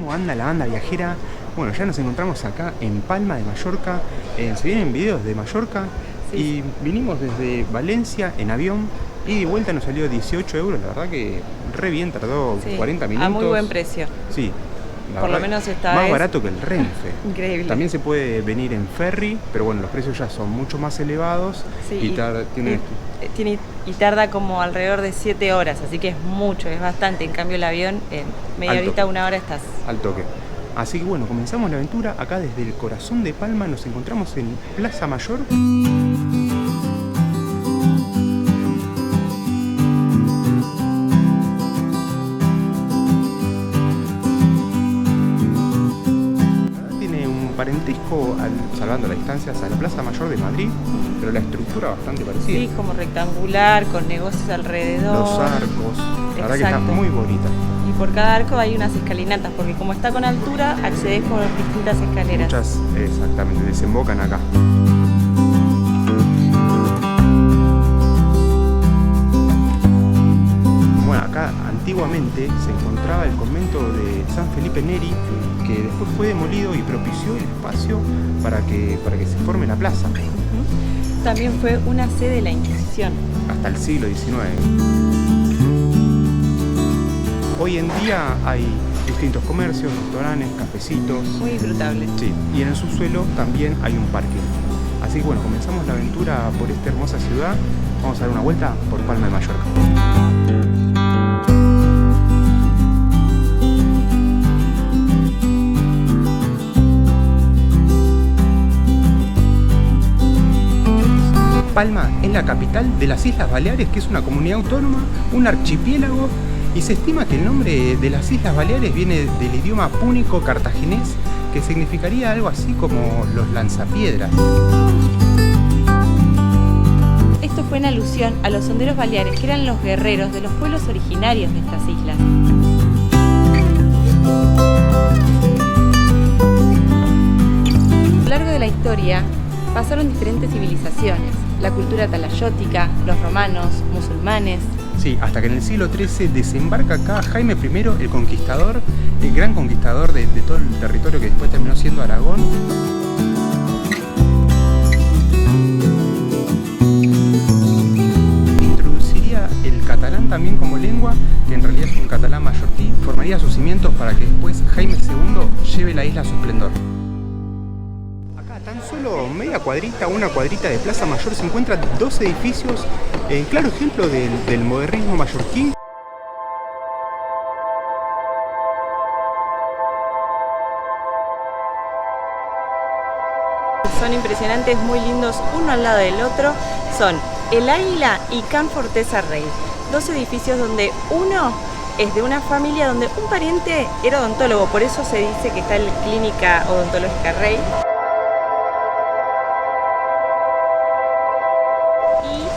¿Cómo anda la banda viajera? Bueno, ya nos encontramos acá en Palma de Mallorca. Se vienen videos de Mallorca y vinimos desde Valencia en avión y de vuelta nos salió 18 euros. La verdad que re bien, tardó 40 minutos. A muy buen precio. Sí. Por lo menos esta más vez. barato que el Renfe. Increíble. También se puede venir en ferry, pero bueno, los precios ya son mucho más elevados. Sí, y tarda como alrededor de 7 horas, así que es mucho, es bastante. En cambio el avión en media horita, una hora estás. Al toque. Así que bueno, comenzamos la aventura acá desde el corazón de Palma. Nos encontramos en Plaza Mayor. Parentesco, salvando las distancias, a la Plaza Mayor de Madrid, pero la estructura bastante parecida. Sí, como rectangular, con negocios alrededor. Los arcos, la verdad que está muy bonita. Y por cada arco hay unas escalinatas, porque como está con altura, accedes por distintas escaleras. Muchas, exactamente, desembocan acá. Bueno, acá antiguamente se encontraba el convento de San Felipe Neri, que después fue demolido y propició el espacio para que se forme la plaza. También fue una sede de la Inquisición. Hasta el siglo XIX. Hoy en día hay distintos comercios, restaurantes, cafecitos. Muy disfrutable. Sí, y en el subsuelo también hay un parque. Así que bueno, comenzamos la aventura por esta hermosa ciudad. Vamos a dar una vuelta por Palma de Mallorca. Palma es la capital de las Islas Baleares, que es una comunidad autónoma, un archipiélago, y se estima que el nombre de las Islas Baleares viene del idioma púnico cartaginés, que significaría algo así como los lanzapiedras. Esto fue en alusión a los honderos baleares, que eran los guerreros de los pueblos originarios de estas islas. A lo largo de la historia pasaron diferentes civilizaciones, la cultura talayótica, los romanos, musulmanes. Sí, hasta que en el siglo XIII desembarca acá Jaime I, el conquistador, el gran conquistador de todo el territorio que después terminó siendo Aragón. Introduciría el catalán también como lengua, que en realidad es un catalán mallorquí, formaría sus cimientos para que después Jaime II lleve la isla a su esplendor. Tan solo media cuadrita, una cuadrita de Plaza Mayor, se encuentran dos edificios, claro ejemplo del modernismo mallorquín. Son impresionantes, muy lindos, uno al lado del otro. Son El Águila y Can Fortesa Rey, dos edificios donde uno es de una familia donde un pariente era odontólogo, por eso se dice que está en la Clínica Odontológica Rey.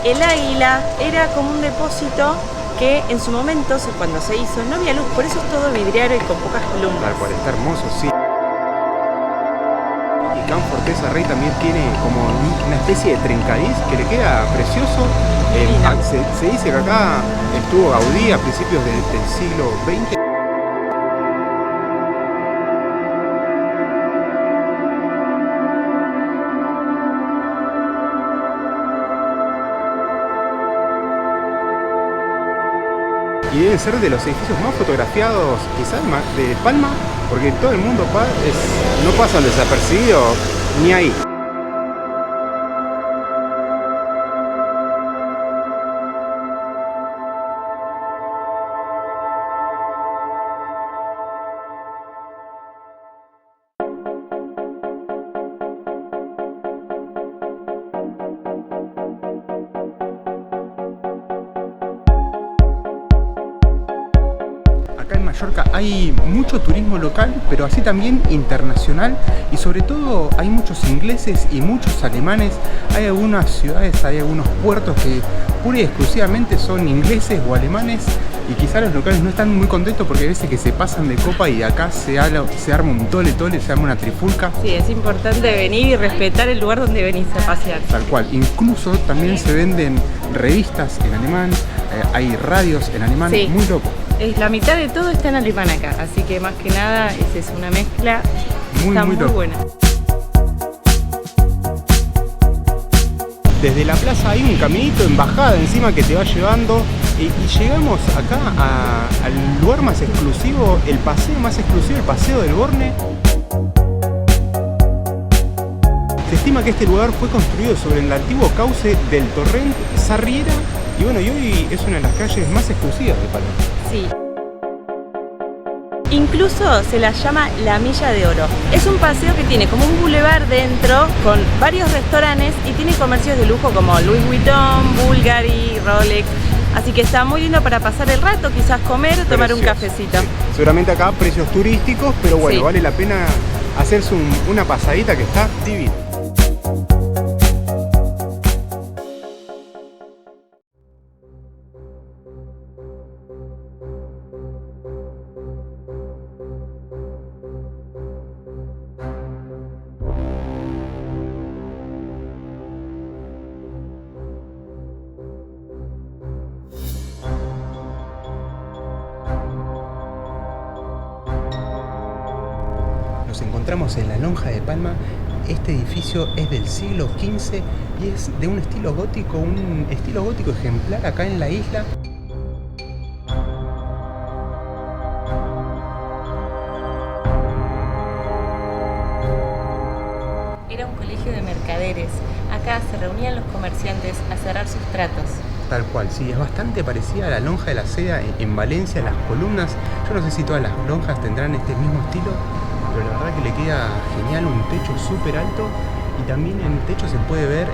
El Águila era como un depósito que en su momento, cuando se hizo, no había luz, por eso es todo vidriado y con pocas columnas. Tal cual, está hermoso, sí. Y Can Fortesa Rey también tiene como una especie de trencadís que le queda precioso. Se dice que acá estuvo Gaudí a principios del siglo XX. Y deben ser de los edificios más fotografiados quizás de Palma, porque todo el mundo no pasan desapercibidos ni ahí. En Mallorca hay mucho turismo local, pero así también internacional, y sobre todo hay muchos ingleses y muchos alemanes. Hay algunas ciudades, hay algunos puertos que pura y exclusivamente son ingleses o alemanes, y quizás los locales no están muy contentos porque hay veces que se pasan de copa y de acá se arma un tole, se arma una trifulca. Sí, es importante venir y respetar el lugar donde venís a pasear. Tal cual, incluso también se venden revistas en alemán, hay radios en alemán, sí. Muy loco. es la mitad de todo está en alemán acá, así que más que nada es una mezcla muy loco. buena. Desde la plaza hay un caminito en bajada encima que te va llevando y llegamos acá al lugar más exclusivo, el paseo más exclusivo, el Paseo del Borne. Se estima que este lugar fue construido sobre el antiguo cauce del torrente Sarriera y bueno, y hoy es una de las calles más exclusivas de Palma. Sí. Incluso se la llama la Milla de Oro. Es un paseo que tiene como un boulevard dentro con varios restaurantes y tiene comercios de lujo como Louis Vuitton, Bulgari, Rolex. Así que está muy lindo para pasar el rato, quizás comer, tomar un cafecito. Sí. Seguramente acá precios turísticos, pero bueno, sí, vale la pena hacerse una pasadita que está divina. Nos encontramos en la Lonja de Palma. Este edificio es del siglo XV y es de un estilo gótico ejemplar acá en la isla. Era un colegio de mercaderes. Acá se reunían los comerciantes a cerrar sus tratos. Tal cual, sí, es bastante parecida a la Lonja de la Seda en Valencia, las columnas. Yo no sé si todas las lonjas tendrán este mismo estilo, pero la verdad que le queda genial, un techo súper alto y también en el techo se puede ver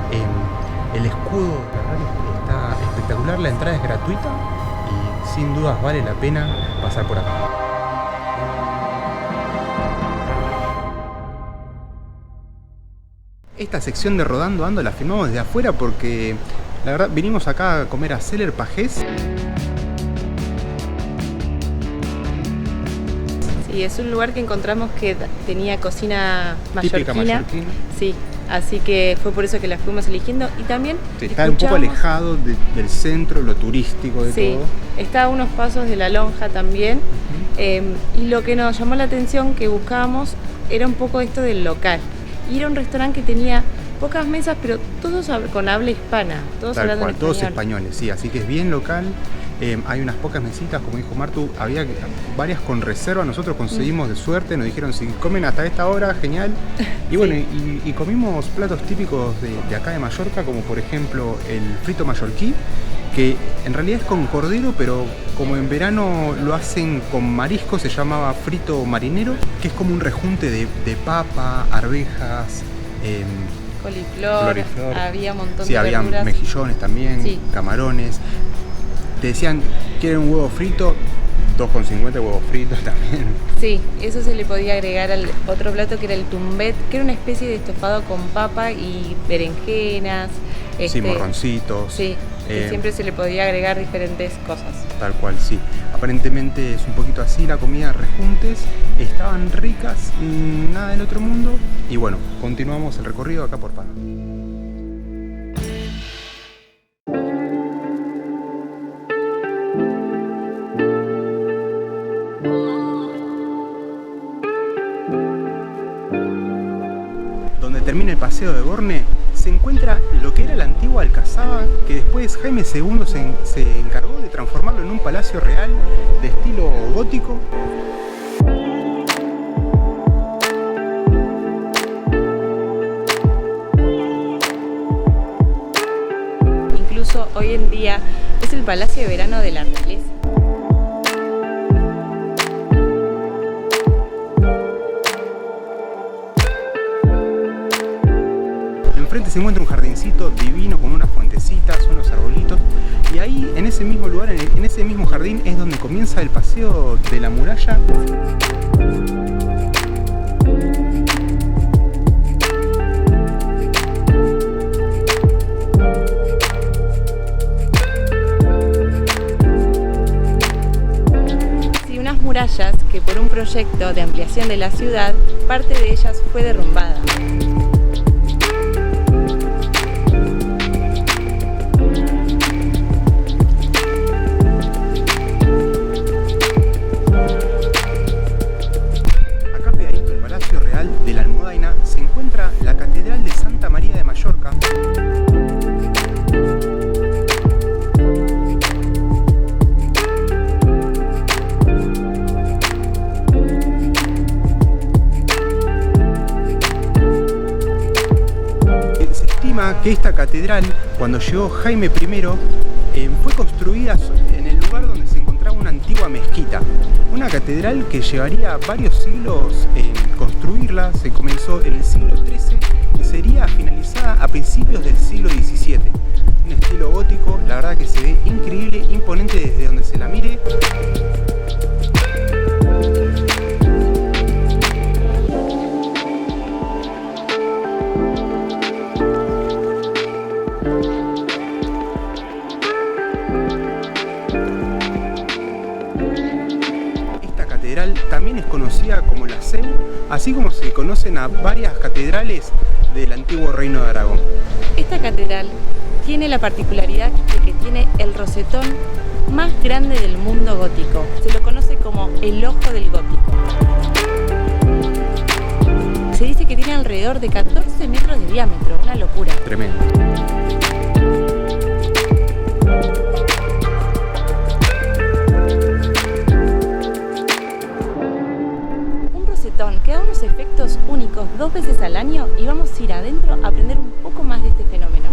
el escudo. La verdad que está espectacular, la entrada es gratuita y sin dudas vale la pena pasar por acá. Esta sección de Rodando Ando la filmamos desde afuera porque la verdad vinimos acá a comer a Celler Pajés. Sí, es un lugar que encontramos que tenía cocina mallorquina. Típica mallorquina. Sí, así que fue por eso que la fuimos eligiendo y también sí, está un poco alejado del centro, lo turístico de todo. Está a unos pasos de la Lonja también. Y lo que nos llamó la atención que buscábamos era un poco esto del local. Y era un restaurante que tenía pocas mesas, pero todos con habla hispana, todos hablando en español. Todos españoles, sí, así que es bien local. Hay unas pocas mesitas, como dijo Martu, había varias con reserva, nosotros conseguimos de suerte, nos dijeron si comen hasta esta hora, genial. Y bueno, y comimos platos típicos de acá de Mallorca, como por ejemplo el frito mallorquí, que en realidad es con cordero, pero como en verano lo hacen con marisco, se llamaba frito marinero, que es como un rejunte de papa, arvejas, coliflor, había un montón de verduras. Había mejillones también, camarones. Te decían, ¿quieren un huevo frito? 2,50 huevos fritos también. Sí, eso se le podía agregar al otro plato que era el tumbet, que era una especie de estofado con papa y berenjenas. Sí, morroncitos. Sí, que siempre se le podía agregar diferentes cosas. Tal cual, sí. Aparentemente es un poquito así la comida, rejuntes, estaban ricas, nada del otro mundo. Y bueno, continuamos el recorrido acá por Palma. Donde termina el Paseo de Borne se encuentra lo que era la antigua alcazaba, que después Jaime II se encargó de transformarlo en un palacio real de estilo gótico. Incluso hoy en día es el palacio de verano de la realeza. Enfrente se encuentra un jardincito divino con unas fuentecitas, unos arbolitos, y ahí en ese mismo lugar, en ese mismo jardín es donde comienza el paseo de la muralla. Sí, unas murallas que por un proyecto de ampliación de la ciudad, parte de ellas fue derrumbada. que esta catedral, cuando llegó Jaime I, fue construida en el lugar donde se encontraba una antigua mezquita. Una catedral que llevaría varios siglos en construirla, se comenzó en el siglo XIII y sería finalizada a principios del siglo XVII. Un estilo gótico, la verdad que se ve increíble, imponente desde donde se la mire. También es conocida como la Seu, así como se conocen a varias catedrales del antiguo Reino de Aragón. Esta catedral tiene la particularidad de que tiene el rosetón más grande del mundo gótico. Se lo conoce como el ojo del gótico. Se dice que tiene alrededor de 14 metros de diámetro, una locura. Tremendo. Que da unos efectos únicos 2 veces al año y vamos a ir adentro a aprender un poco más de este fenómeno.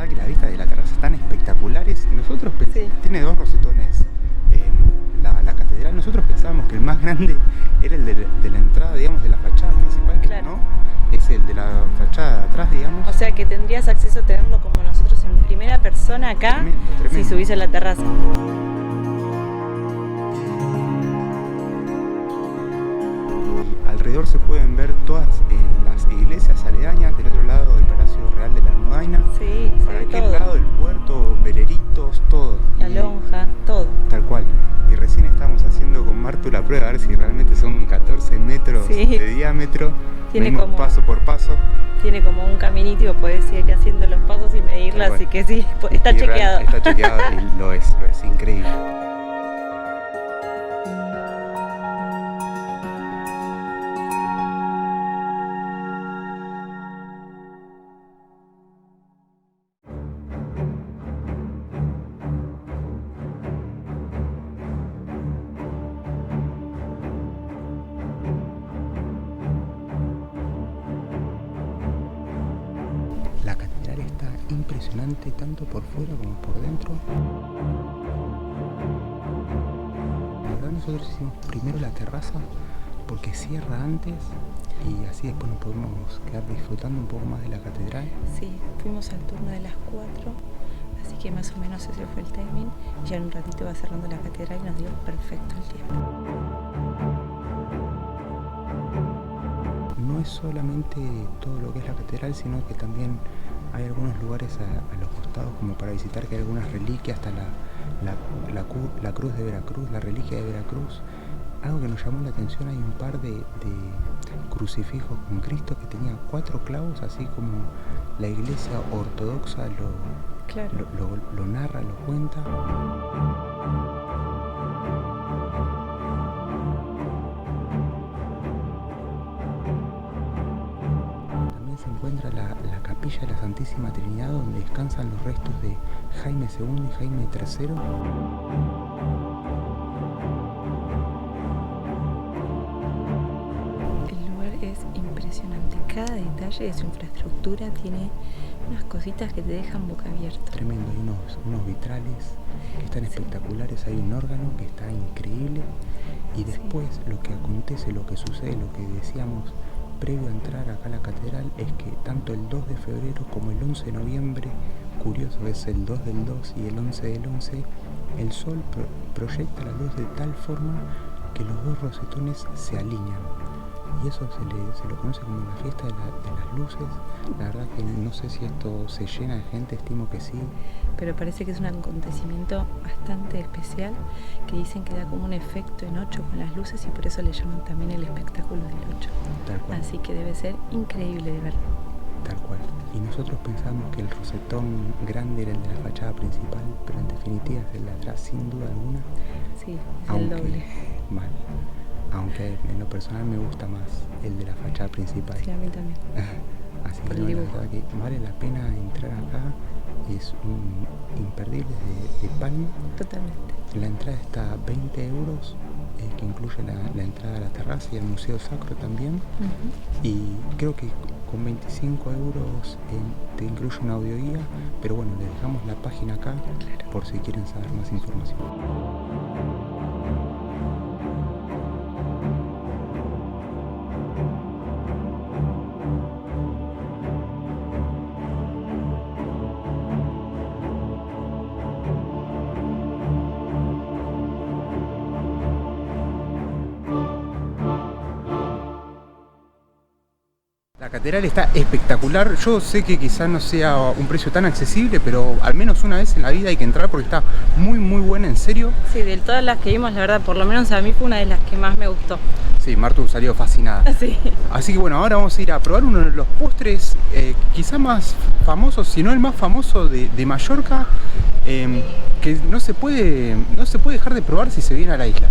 Que la vista de la terraza están espectaculares y nosotros tiene 2 rosetones la catedral. Nosotros pensábamos que el más grande era el de la entrada, digamos, de la fachada principal, claro. ¿no? Es el de la fachada de atrás, digamos. O sea que tendrías acceso a tenerlo como nosotros en primera persona acá, tremendo. Si subís a la terraza. Alrededor se pueden ver todas las iglesias aledañas, del otro lado del Palacio Real de la Almudaina. Sí, para aquel lado el puerto, veleritos, todo. La lonja, todo. Tal cual. Y recién estamos haciendo con Martu la prueba a ver si realmente son 14 metros de diámetro. Tiene como paso por paso. Tiene como un caminito y podés ir haciendo los pasos y medirla, así que sí, está chequeado. Está chequeado y lo es increíble. La catedral está impresionante tanto por fuera como por dentro. La verdad nosotros hicimos primero la terraza porque cierra antes y así después nos podemos quedar disfrutando un poco más de la catedral. Sí, fuimos al turno de las 4, así que más o menos ese fue el timing. Ya en un ratito va cerrando la catedral y nos dio perfecto el tiempo. No es solamente todo lo que es la catedral, sino que también hay algunos lugares a los costados como para visitar, que hay algunas reliquias, hasta la cruz de Veracruz, la reliquia de Veracruz. Algo que nos llamó la atención, hay un par de crucifijos con Cristo que tenían 4 clavos, así como la iglesia ortodoxa lo narra, lo cuenta. Se encuentra la capilla de la Santísima Trinidad, donde descansan los restos de Jaime II y Jaime III. El lugar es impresionante, cada detalle de su infraestructura tiene unas cositas que te dejan boca abierta. Tremendo, hay unos vitrales que están espectaculares, hay un órgano que está increíble y después lo que acontece, lo que sucede, lo que decíamos previo a entrar acá a la catedral es que tanto el 2 de febrero como el 11 de noviembre, curioso es el 2 del 2 y el 11 del 11, el sol proyecta la luz de tal forma que los dos rosetones se alinean. Y eso se lo conoce como la fiesta de las luces. La verdad que no sé si esto se llena de gente, estimo que sí. Pero parece que es un acontecimiento bastante especial, que dicen que da como un efecto en 8 con las luces y por eso le llaman también el espectáculo del 8. Tal cual. Así que debe ser increíble de ver. Tal cual. Y nosotros pensamos que el rosetón grande era el de la fachada principal, pero en definitiva es el de atrás sin duda alguna. Sí, es el doble. Mal. Aunque en lo personal me gusta más el de la fachada principal. Sí, a mí también. Así que la verdad que vale la pena entrar acá, es un imperdible de Palma. Totalmente. La entrada está a 20 euros, que incluye la entrada a la terraza y al Museo Sacro también. Y creo que con 25 euros te incluye una audioguía, pero bueno, les dejamos la página acá por si quieren saber más información. La catedral está espectacular. Yo sé que quizás no sea un precio tan accesible, pero al menos una vez en la vida hay que entrar porque está muy muy buena, en serio. Sí, de todas las que vimos, la verdad, por lo menos a mí fue una de las que más me gustó. Sí, Martu salió fascinada. Sí. Así que bueno, ahora vamos a ir a probar uno de los postres quizá más famosos, si no el más famoso de Mallorca, que no se puede dejar de probar si se viene a la isla.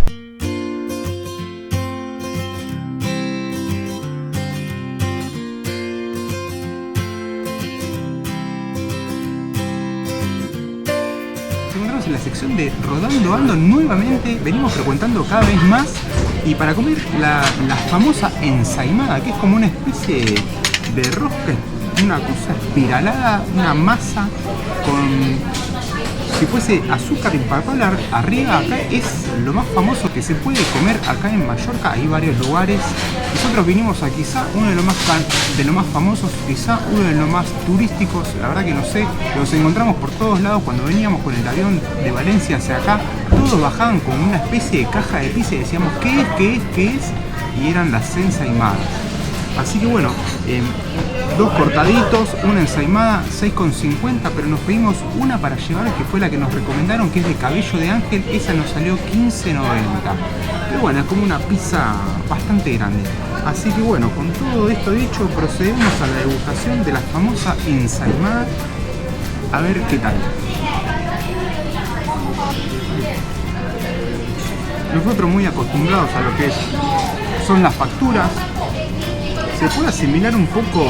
En la sección de Rodando Ando nuevamente venimos frecuentando cada vez más y para comer la famosa ensaimada, que es como una especie de rosca, una cosa espiralada, una masa con, si fuese azúcar impalpable arriba. Acá es lo más famoso que se puede comer acá en Mallorca. Hay varios lugares. Nosotros vinimos a quizá uno de los más famosos, quizá uno de los más turísticos, la verdad que no sé, los encontramos por todos lados cuando veníamos con el avión de Valencia hacia acá. Todos bajaban con una especie de caja de pizza y decíamos ¿qué es? Y eran las ensaimadas. Así que bueno, dos cortaditos, una ensaimada, 6,50, pero nos pedimos una para llevar, que fue la que nos recomendaron, que es de cabello de ángel. Esa nos salió 15,90. Pero bueno, es como una pizza bastante grande. Así que bueno, con todo esto dicho, procedemos a la degustación de la famosa ensaimada. A ver qué tal. Nosotros muy acostumbrados a lo que son las facturas. Se puede asimilar un poco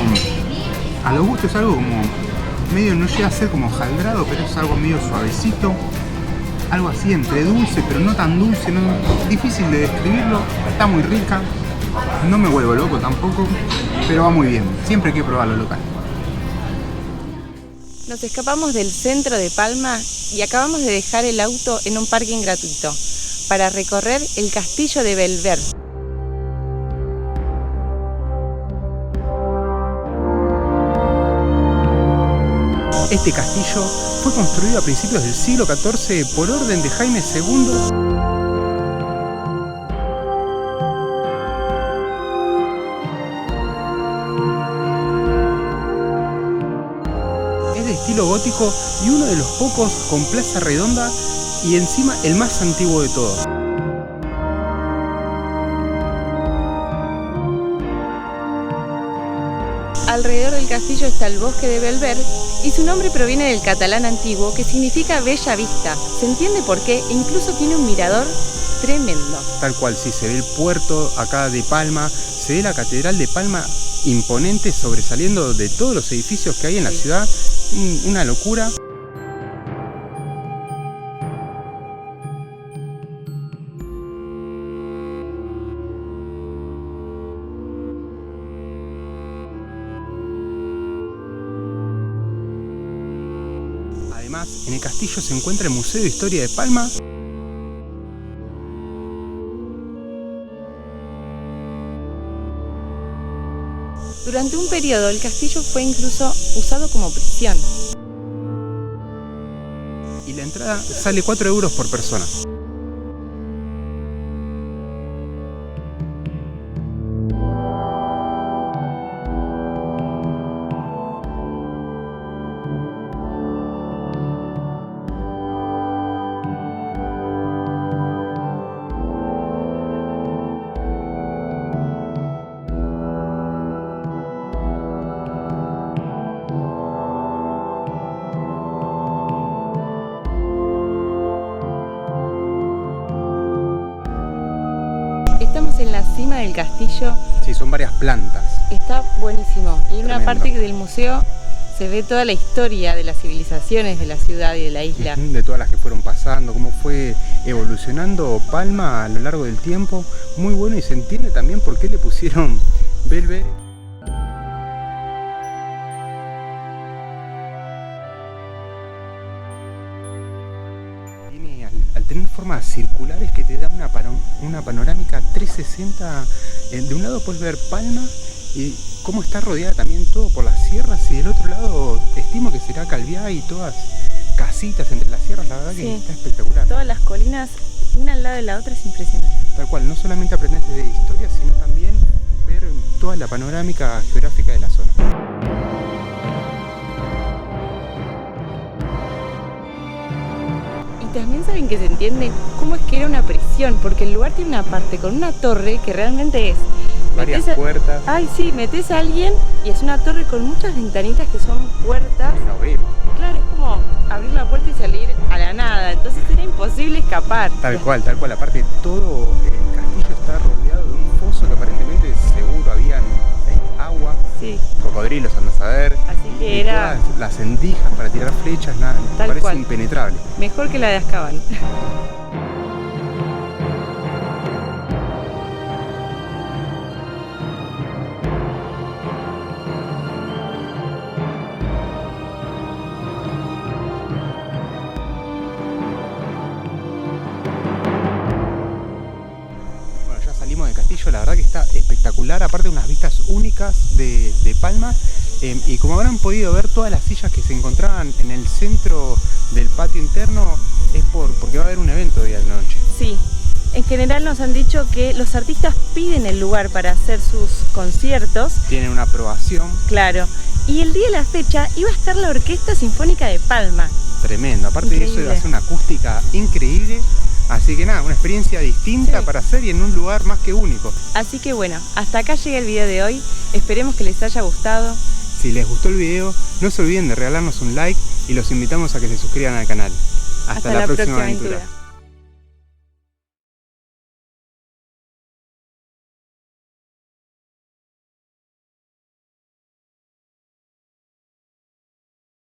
a los gustos, es algo como medio, no llega a ser como jaldrado, pero es algo medio suavecito, algo así entre dulce pero no tan dulce, no, difícil de describirlo. Está muy rica, no me vuelvo loco tampoco, pero va muy bien, siempre hay que probarlo local. Nos escapamos del centro de Palma y acabamos de dejar el auto en un parking gratuito para recorrer el castillo de Bellver. Este castillo fue construido a principios del siglo XIV por orden de Jaime II. Es de estilo gótico y uno de los pocos con plaza redonda y encima el más antiguo de todos. Alrededor del castillo está el bosque de Bellver y su nombre proviene del catalán antiguo que significa bella vista. Se entiende por qué e incluso tiene un mirador tremendo. Tal cual, sí, se ve el puerto acá de Palma, se ve la catedral de Palma imponente sobresaliendo de todos los edificios que hay en la ciudad. Una locura. Además, en el castillo se encuentra el Museo de Historia de Palma. Durante un periodo el castillo fue incluso usado como prisión. Y la entrada sale 4 euros por persona. Estamos en la cima del castillo. Sí, son varias plantas. Está buenísimo. Y en una Tremendo. parte del museo se ve toda la historia de las civilizaciones de la ciudad y de la isla. De todas las que fueron pasando, cómo fue evolucionando Palma a lo largo del tiempo. Muy bueno, y se entiende también por qué le pusieron Belvedere. Tiene, al tener formas circulares, que te da una panorámica 360. De un lado puedes ver Palma y cómo está rodeada también todo por las sierras, y del otro lado estimo que será Calviá y todas casitas entre las sierras. La verdad que Sí. está espectacular. Todas las colinas, una al lado de la otra, es impresionante. Tal cual, no solamente aprendes de historia, sino también ver toda la panorámica geográfica de la zona. Y también saben que se entiende cómo es que era una prisión, porque el lugar tiene una parte con una torre que realmente es... Varias metés puertas. Ay, sí, metes a alguien y es una torre con muchas ventanitas que son puertas. No vemos. Claro, es como abrir la puerta y salir a la nada, entonces era imposible escapar. Tal cual. Aparte, todo el castillo está rodeado de un foso que aparentemente seguro habían agua, Sí, cocodrilos, andás a ver. así Y que era todas las endijas para tirar flechas, nada, Tal parece cual. impenetrable. mejor que la de Azkaban. Bueno, ya salimos del castillo, la verdad que está espectacular, aparte de unas vistas únicas de Palma. Y como habrán podido ver, todas las sillas que se encontraban en el centro del patio interno es porque va a haber un evento día de noche. Sí, en general nos han dicho que los artistas piden el lugar para hacer sus conciertos, Tienen una aprobación claro, y el día de la fecha iba a estar la Orquesta Sinfónica de Palma. tremenda, aparte de eso Increíble. hace una acústica increíble, así que nada, una experiencia distinta Sí. para hacer y en un lugar más que único. Así que bueno, hasta acá llega el video de hoy, esperemos que les haya gustado. Si les gustó el video, no se olviden de regalarnos un like y los invitamos a que se suscriban al canal. Hasta la próxima aventura.